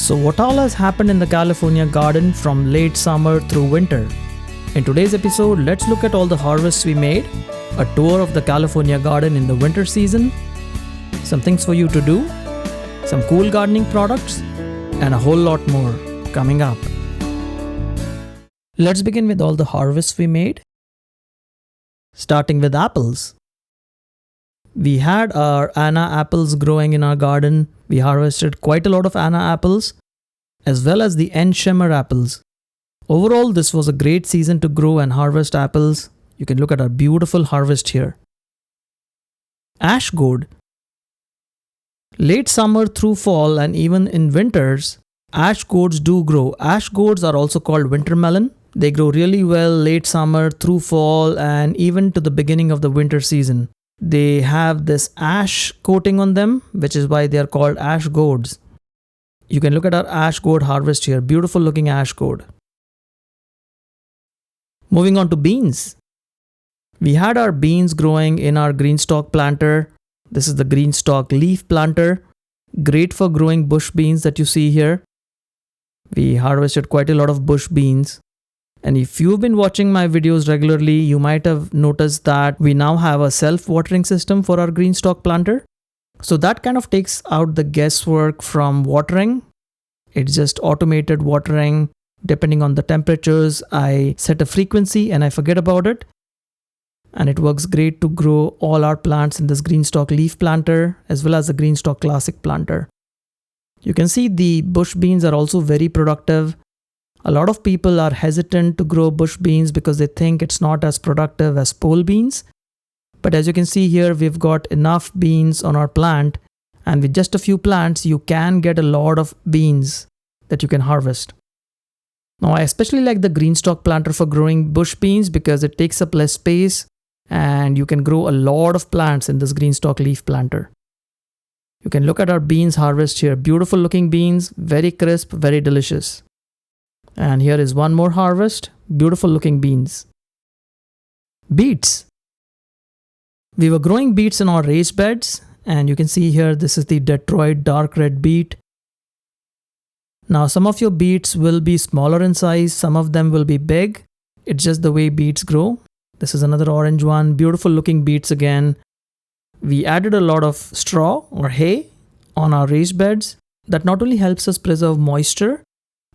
So what all has happened in the California garden from late summer through winter? In today's episode, let's look at all the harvests we made, a tour of the California garden in the winter season, some things for you to do, some cool gardening products, and a whole lot more coming up. Let's begin with all the harvests we made. Starting with apples. We had our Anna apples growing in our garden. We harvested quite a lot of Anna apples, as well as the N Shimmer apples. Overall, this was a great season to grow and harvest apples. You can look at our beautiful harvest here. Ash gourd. Late summer through fall and even in winters, ash gourds do grow. Ash gourds are also called winter melon. They grow really well late summer through fall and even to the beginning of the winter season. They have this ash coating on them, which is why they are called ash gourds. You can look at our ash gourd harvest here. Beautiful looking ash gourd. Moving on to beans. We had our beans growing in our GreenStalk planter. This is the GreenStalk leaf planter. Great for growing bush beans that you see here. We harvested quite a lot of bush beans. And if you've been watching my videos regularly, you might have noticed that we now have a self-watering system for our GreenStalk planter. So that kind of takes out the guesswork from watering. It's just automated watering. Depending on the temperatures, I set a frequency and I forget about it. And it works great to grow all our plants in this GreenStalk leaf planter as well as the GreenStalk classic planter. You can see the bush beans are also very productive. A lot of people are hesitant to grow bush beans because they think it's not as productive as pole beans. But as you can see here, we've got enough beans on our plant, and with just a few plants, you can get a lot of beans that you can harvest. Now, I especially like the GreenStalk planter for growing bush beans because it takes up less space and you can grow a lot of plants in this GreenStalk leaf planter. You can look at our beans harvest here. Beautiful looking beans, very crisp, very delicious. And here is one more harvest. Beautiful looking beans. Beets. We were growing beets in our raised beds, and you can see here this is the Detroit dark red beet. Now some of your beets will be smaller in size, some of them will be big. It's just the way beets grow. This is another orange one. Beautiful looking beets again. We added a lot of straw or hay on our raised beds. That not only helps us preserve moisture,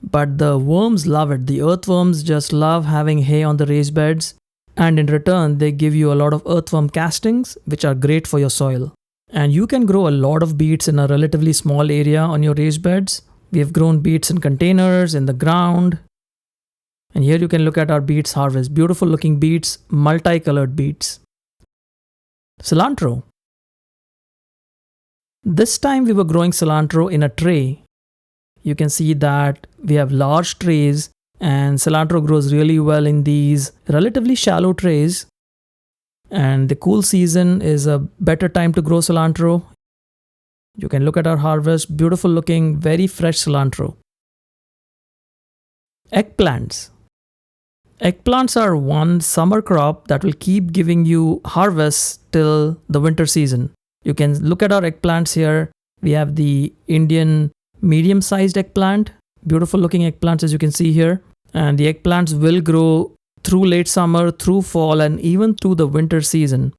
but the worms love it. The earthworms just love having hay on the raised beds. And in return, they give you a lot of earthworm castings, which are great for your soil. And you can grow a lot of beets in a relatively small area on your raised beds. We have grown beets in containers, in the ground. And here you can look at our beets harvest. Beautiful looking beets, multicolored beets. Cilantro. This time we were growing cilantro in a tray. You can see that we have large trays and cilantro grows really well in these relatively shallow trays. And the cool season is a better time to grow cilantro. You can look at our harvest, beautiful looking, very fresh cilantro. Eggplants. Eggplants are one summer crop that will keep giving you harvests till the winter season. You can look at our eggplants here. We have the Indian medium-sized eggplant, beautiful looking eggplants as you can see here. And the eggplants will grow through late summer, through fall, and even through the winter season.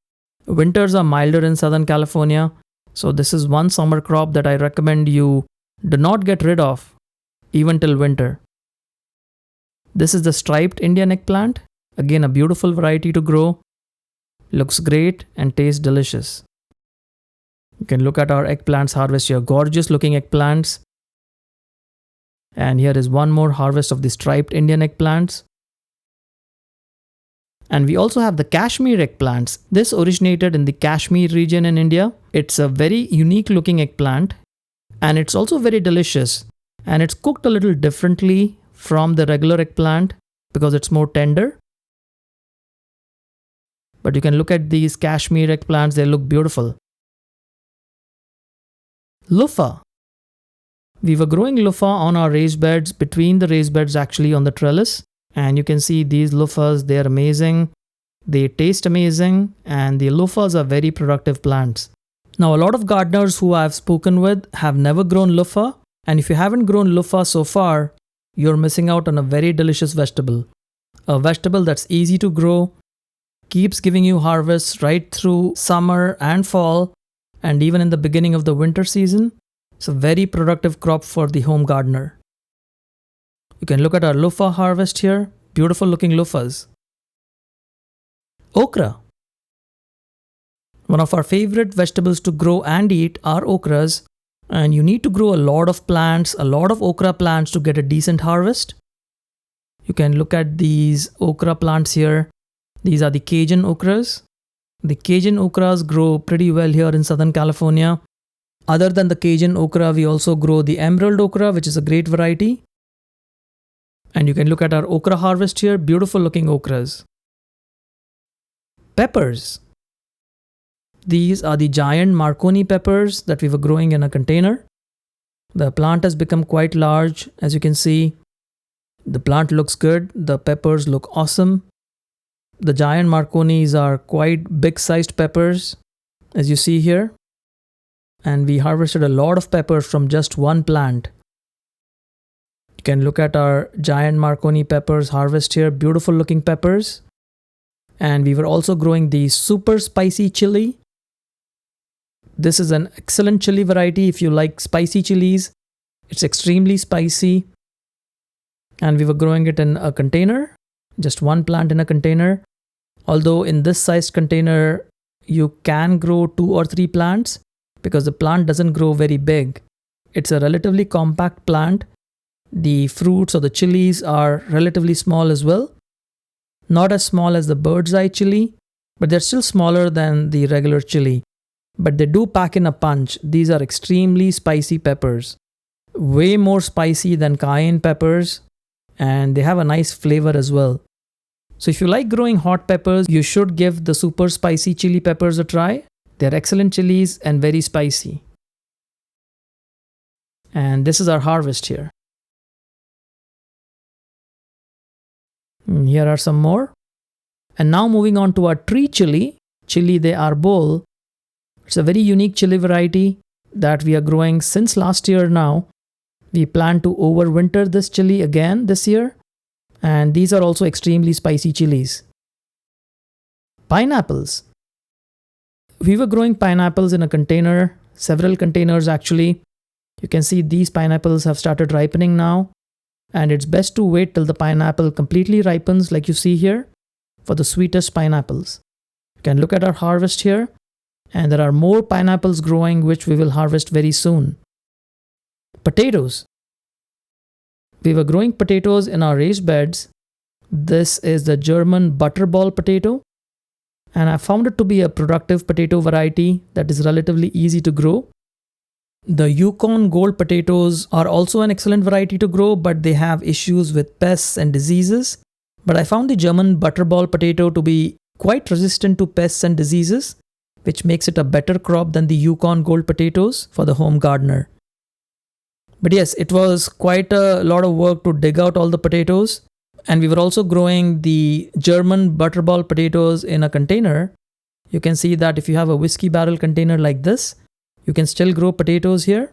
Winters are milder in Southern California, so this is one summer crop that I recommend you do not get rid of, even till winter. This is the striped Indian eggplant. Again, a beautiful variety to grow. Looks great and tastes delicious. You can look at our eggplants harvest here. Gorgeous looking eggplants. And here is one more harvest of the striped Indian eggplants. And we also have the Kashmiri eggplants. This originated in the Kashmir region in India. It's a very unique looking eggplant. And it's also very delicious. And it's cooked a little differently from the regular eggplant because it's more tender. But you can look at these Kashmir eggplants. They look beautiful. Loofah. We were growing loofah on our raised beds, between the raised beds actually on the trellis. And you can see these loofahs, they are amazing. They taste amazing and the loofahs are very productive plants. Now a lot of gardeners who I've spoken with have never grown loofah And if you haven't grown loofah so far, you're missing out on a very delicious vegetable. A vegetable that's easy to grow, keeps giving you harvests right through summer and fall, and even in the beginning of the winter season. It's a very productive crop for the home gardener. You can look at our loofah harvest here. Beautiful looking loofahs. Okra. One of our favorite vegetables to grow and eat are okras, and you need to grow a lot of plants, a lot of okra plants to get a decent harvest. You can look at these okra plants here. These are the Cajun okras. The Cajun okras grow pretty well here in Southern California. Other than the Cajun okra, we also grow the emerald okra, which is a great variety. And you can look at our okra harvest here. Beautiful looking okras. Peppers. These are the giant Marconi peppers that we were growing in a container. The plant has become quite large, as you can see. The plant looks good. The peppers look awesome. The giant Marconis are quite big-sized peppers, as you see here. And we harvested a lot of peppers from just one plant. You can look at our giant Marconi peppers harvest here. Beautiful looking peppers. And we were also growing the super spicy chili. This is an excellent chili variety if you like spicy chilies. It's extremely spicy. And we were growing it in a container, just one plant in a container. Although in this sized container, you can grow 2 or 3 plants because the plant doesn't grow very big. It's a relatively compact plant. The fruits or the chilies are relatively small as well. Not as small as the bird's eye chili, but they're still smaller than the regular chili. But they do pack in a punch. These are extremely spicy peppers. Way more spicy than cayenne peppers, and they have a nice flavor as well. So if you like growing hot peppers, you should give the super spicy chili peppers a try. They're excellent chilies and very spicy. And this is our harvest here. And here are some more. And now moving on to our tree chili, Chili de Arbol. It's a very unique chili variety that we are growing since last year now. We plan to overwinter this chili again this year. And these are also extremely spicy chilies. Pineapples. We were growing pineapples in a container, several containers actually. You can see these pineapples have started ripening now. And it's best to wait till the pineapple completely ripens like you see here for the sweetest pineapples. You can look at our harvest here. And there are more pineapples growing which we will harvest very soon. Potatoes. We were growing potatoes in our raised beds. This is the German butterball potato. And I found it to be a productive potato variety that is relatively easy to grow. The Yukon Gold potatoes are also an excellent variety to grow, but they have issues with pests and diseases. But I found the German butterball potato to be quite resistant to pests and diseases, which makes it a better crop than the Yukon Gold potatoes for the home gardener. But yes, it was quite a lot of work to dig out all the potatoes. And we were also growing the German butterball potatoes in a container. You can see that if you have a whiskey barrel container like this, you can still grow potatoes here.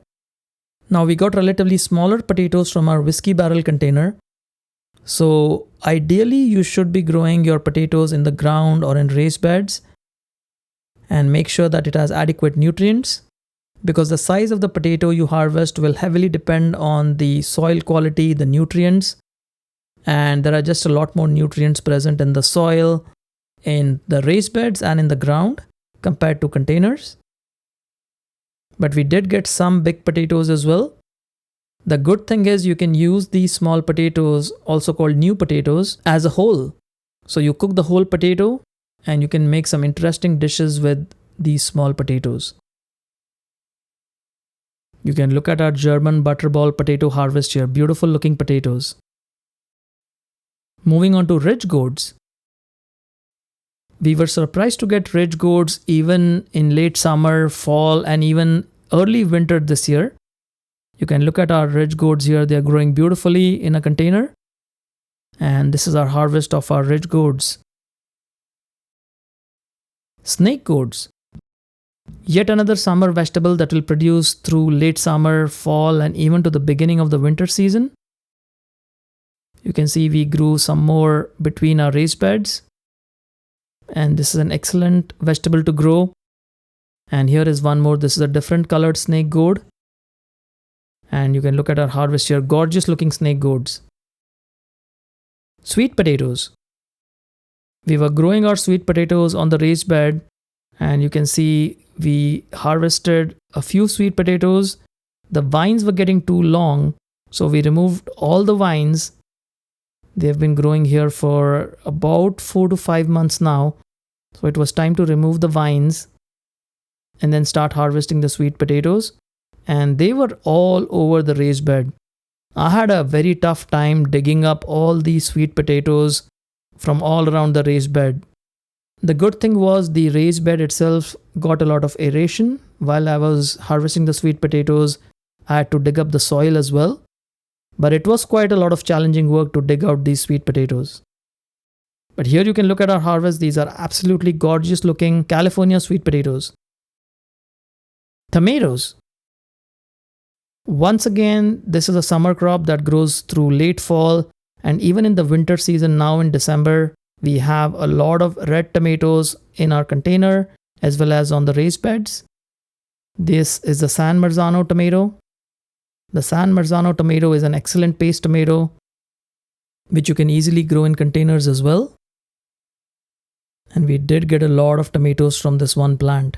Now we got relatively smaller potatoes from our whiskey barrel container. So ideally you should be growing your potatoes in the ground or in raised beds. And make sure that it has adequate nutrients. Because the size of the potato you harvest will heavily depend on the soil quality, the nutrients. And there are just a lot more nutrients present in the soil, in the raised beds and in the ground compared to containers. But we did get some big potatoes as well. The good thing is you can use these small potatoes, also called new potatoes, as a whole. So you cook the whole potato and you can make some interesting dishes with these small potatoes. You can look at our German butterball potato harvest here. Beautiful looking potatoes. Moving on to ridge gourds. We were surprised to ridge gourds even in late summer, fall, and even early winter this year. You can look at our ridge gourds here. They are growing beautifully in a container. And this is our harvest of our ridge gourds. Snake gourds. Yet another summer vegetable that will produce through late summer, fall, and even to the beginning of the winter season. You can see we grew some more between our raised beds. And this is an excellent vegetable to grow. And here is one more. This is a different colored snake gourd. And you can look at our harvest here. Gorgeous looking snake gourds. Sweet potatoes. We were growing our sweet potatoes on the raised bed. And you can see we harvested a few sweet potatoes. The vines were getting too long. So we removed all the vines. They have been growing here for about 4 to 5 months now. So it was time to remove the vines and then start harvesting the sweet potatoes. And they were all over the raised bed. I had a very tough time digging up all these sweet potatoes from all around the raised bed. The good thing was the raised bed itself got a lot of aeration. While I was harvesting the sweet potatoes, I had to dig up the soil as well. But it was quite a lot of challenging work to dig out these sweet potatoes. But here you can look at our harvest. These are absolutely gorgeous looking California sweet potatoes. Tomatoes. Once again, this is a summer crop that grows through late fall, and even in the winter season now in December, we have a lot of red tomatoes in our container as well as on the raised beds. This is the San Marzano tomato. The San Marzano tomato is an excellent paste tomato which you can easily grow in containers as well. And we did get a lot of tomatoes from this one plant.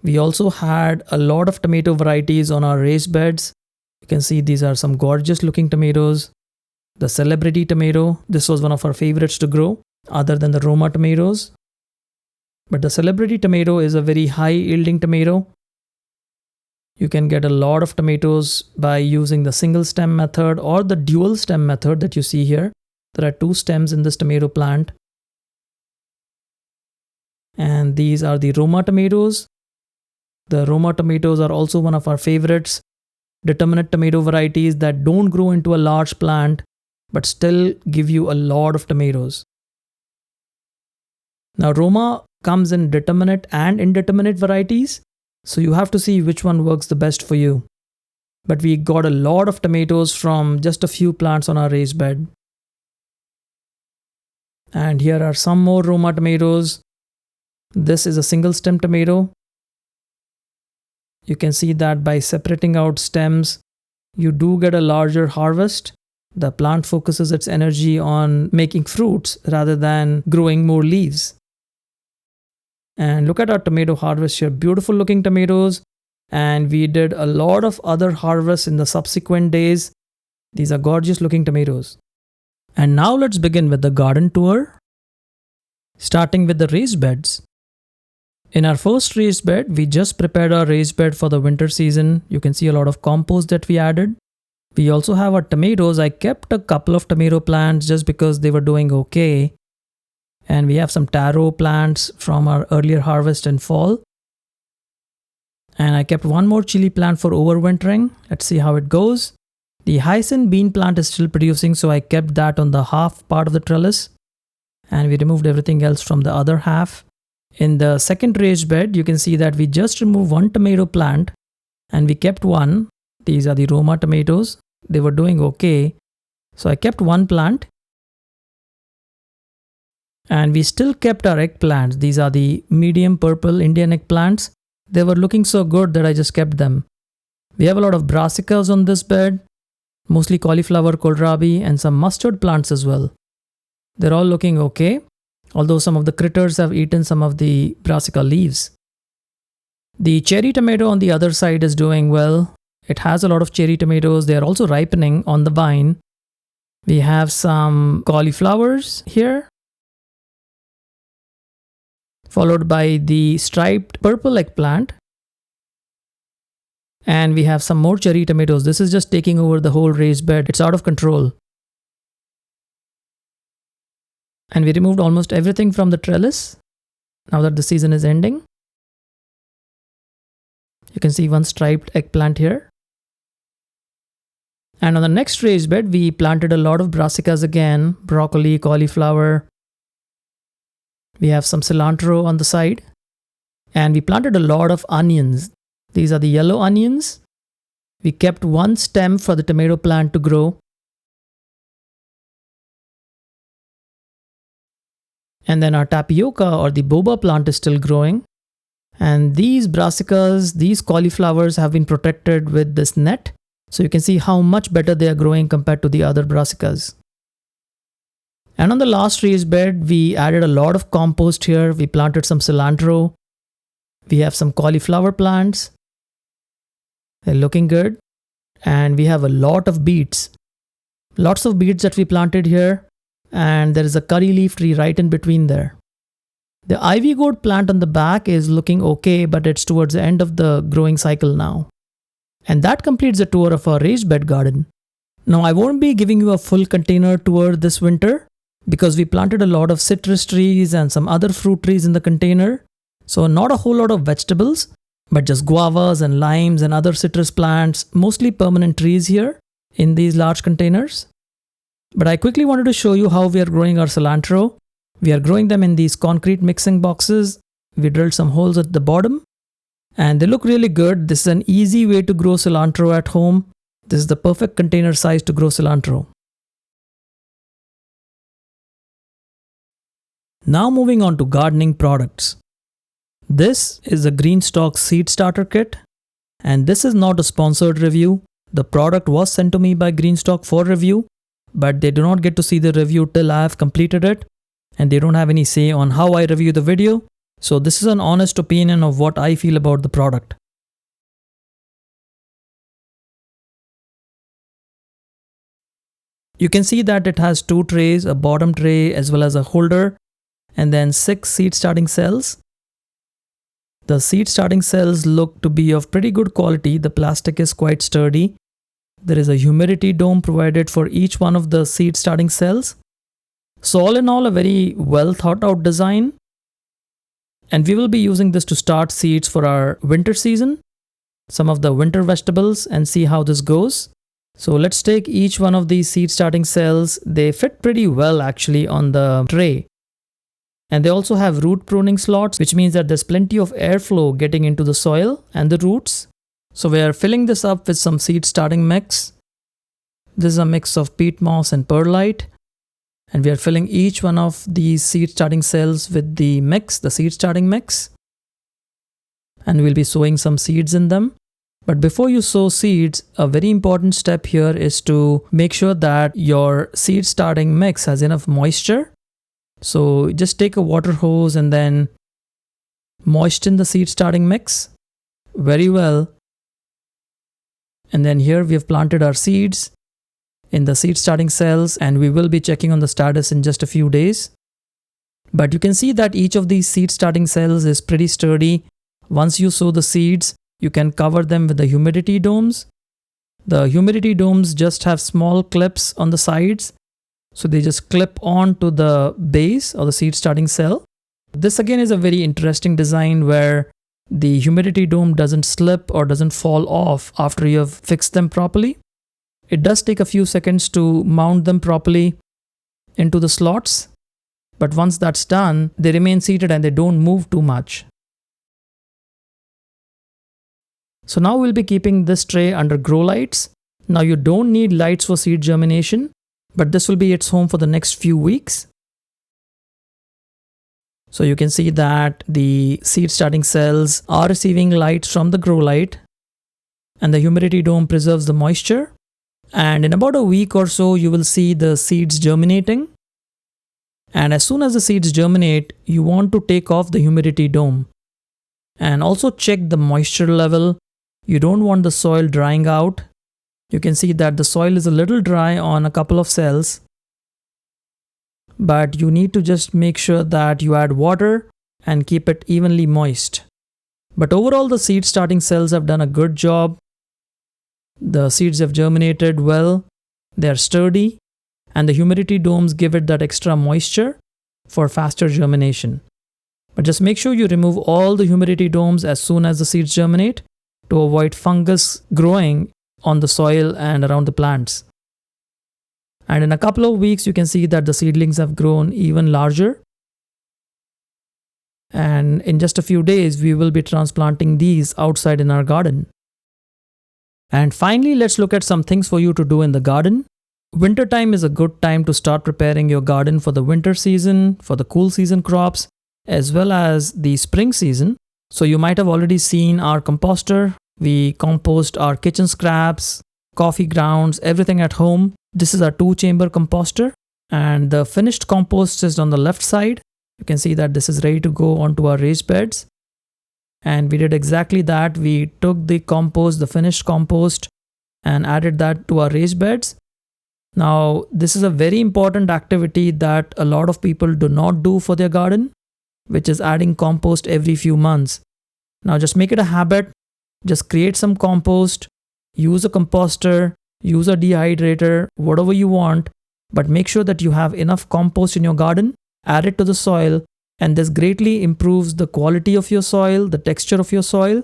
We also had a lot of tomato varieties on our raised beds. You can see these are some gorgeous looking tomatoes. The Celebrity tomato, this was one of our favorites to grow other than the Roma tomatoes. But the Celebrity tomato is a very high yielding tomato. You can get a lot of tomatoes by using the single stem method or the dual stem method that you see here. There are 2 stems in this tomato plant. And these are the Roma tomatoes. The Roma tomatoes are also one of our favorites. Determinate tomato varieties that don't grow into a large plant but still give you a lot of tomatoes. Now Roma comes in determinate and indeterminate varieties. So you have to see which one works the best for you. But we got a lot of tomatoes from just a few plants on our raised bed. And here are some more Roma tomatoes. This is a single stem tomato. You can see that by separating out stems, you do get a larger harvest. The plant focuses its energy on making fruits rather than growing more leaves. And look at our tomato harvest here. Beautiful looking tomatoes. And we did a lot of other harvests in the subsequent days. These are gorgeous looking tomatoes. And now let's begin with the garden tour. Starting with the raised beds. In our first raised bed, we just prepared our raised bed for the winter season. You can see a lot of compost that we added. We also have our tomatoes. I kept a couple of tomato plants just because they were doing okay. And we have some taro plants from our earlier harvest in fall. And I kept one more chili plant for overwintering. Let's see how it goes. The hyacinth bean plant is still producing, so I kept that on the half part of the trellis. And we removed everything else from the other half. In the second raised bed, you can see that we just removed one tomato plant and we kept one. These are the Roma tomatoes. They were doing okay. So I kept one plant. And we still kept our eggplants. These are the medium purple Indian eggplants. They were looking so good that I just kept them. We have a lot of brassicas on this bed, mostly cauliflower, kohlrabi, and some mustard plants as well. They're all looking okay, although some of the critters have eaten some of the brassica leaves. The cherry tomato on the other side is doing well. It has a lot of cherry tomatoes. They are also ripening on the vine. We have some cauliflowers here, followed by the striped purple eggplant. And we have some more cherry tomatoes. This is just taking over the whole raised bed. It's out of control. And we removed almost everything from the trellis now that the season is ending. You can see one striped eggplant here. And on the next raised bed, we planted a lot of brassicas again, broccoli, cauliflower. We have some cilantro on the side. And we planted a lot of onions. These are the yellow onions. We kept one stem for the tomato plant to grow. And then our tapioca or the boba plant is still growing. And these brassicas, these cauliflowers have been protected with this net. So you can see how much better they are growing compared to the other brassicas. And on the last raised bed, we added a lot of compost here. We planted some cilantro. We have some cauliflower plants. They're looking good. And we have a lot of beets. Lots of beets that we planted here. And there is a curry leaf tree right in between there. The ivy gourd plant on the back is looking okay, but it's towards the end of the growing cycle now. And that completes the tour of our raised bed garden. Now I won't be giving you a full container tour this winter because we planted a lot of citrus trees and some other fruit trees in the container. So not a whole lot of vegetables, but just guavas and limes and other citrus plants, mostly permanent trees here in these large containers. But I quickly wanted to show you how we are growing our cilantro. We are growing them in these concrete mixing boxes. We drilled some holes at the bottom and they look really good. This is an easy way to grow cilantro at home. This is the perfect container size to grow cilantro. Now moving on to gardening products. This is a GreenStalk seed starter kit, and this is not a sponsored review. The product was sent to me by GreenStalk for review, but they do not get to see the review till I have completed it, and they don't have any say on how I review the video. So this is an honest opinion of what I feel about the product. You can see that it has 2 trays, a bottom tray as well as a holder, and then 6 seed starting cells. The seed starting cells look to be of pretty good quality. The plastic is quite sturdy. There is a humidity dome provided for each one of the seed starting cells. So all in all, a very well thought out design. And we will be using this to start seeds for our winter season, some of the winter vegetables, and see how this goes. So let's take each one of these seed starting cells. They fit pretty well actually on the tray. And they also have root pruning slots, which means that there's plenty of airflow getting into the soil and the roots. So we are filling this up with some seed starting mix. This is a mix of peat moss and perlite. And we are filling each one of these seed starting cells with the mix, the seed starting mix. And we'll be sowing some seeds in them. But before you sow seeds, a very important step here is to make sure that your seed starting mix has enough moisture. So just take a water hose and then moisten the seed starting mix very well. And then here we have planted our seeds in the seed starting cells, and we will be checking on the status in just a few days. But you can see that each of these seed starting cells is pretty sturdy. Once you sow the seeds, you can cover them with the humidity domes. The humidity domes just have small clips on the sides. So they just clip on to the base or the seed starting cell. This again is a very interesting design where the humidity dome doesn't slip or doesn't fall off after you have fixed them properly. It does take a few seconds to mount them properly into the slots. But once that's done, they remain seated and they don't move too much. So now we'll be keeping this tray under grow lights. Now you don't need lights for seed germination, but this will be its home for the next few weeks. So you can see that the seed starting cells are receiving light from the grow light, and the humidity dome preserves the moisture. And in about a week or so, you will see the seeds germinating. And as soon as the seeds germinate, you want to take off the humidity dome. And also check the moisture level. You don't want the soil drying out. You can see that the soil is a little dry on a couple of cells. But you need to just make sure that you add water and keep it evenly moist. But overall, the seed starting cells have done a good job. The seeds have germinated well. They are sturdy. And the humidity domes give it that extra moisture for faster germination. But just make sure you remove all the humidity domes as soon as the seeds germinate to avoid fungus growing on the soil and around the plants. And in a couple of weeks, you can see that the seedlings have grown even larger. And in just a few days, we will be transplanting these outside in our garden. And finally, let's look at some things for you to do in the garden. Wintertime is a good time to start preparing your garden for the winter season, for the cool season crops, as well as the spring season. So you might have already seen our composter. We compost our kitchen scraps, coffee grounds, everything at home. This is our 2-chamber composter, and the finished compost is on the left side. You can see that this is ready to go onto our raised beds. And we did exactly that. We took the compost, the finished compost, and added that to our raised beds. Now, this is a very important activity that a lot of people do not do for their garden, which is adding compost every few months. Now, just make it a habit. Just create some compost, use a composter, use a dehydrator, whatever you want, but make sure that you have enough compost in your garden, add it to the soil, and this greatly improves the quality of your soil, the texture of your soil,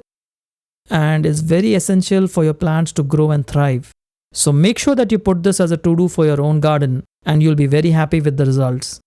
and is very essential for your plants to grow and thrive. So make sure that you put this as a to-do for your own garden, and you'll be very happy with the results.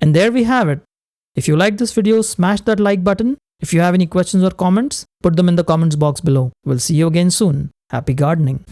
And there we have it. If you like this video, smash that like button. If you have any questions or comments, put them in the comments box below. We'll see you again soon. Happy gardening.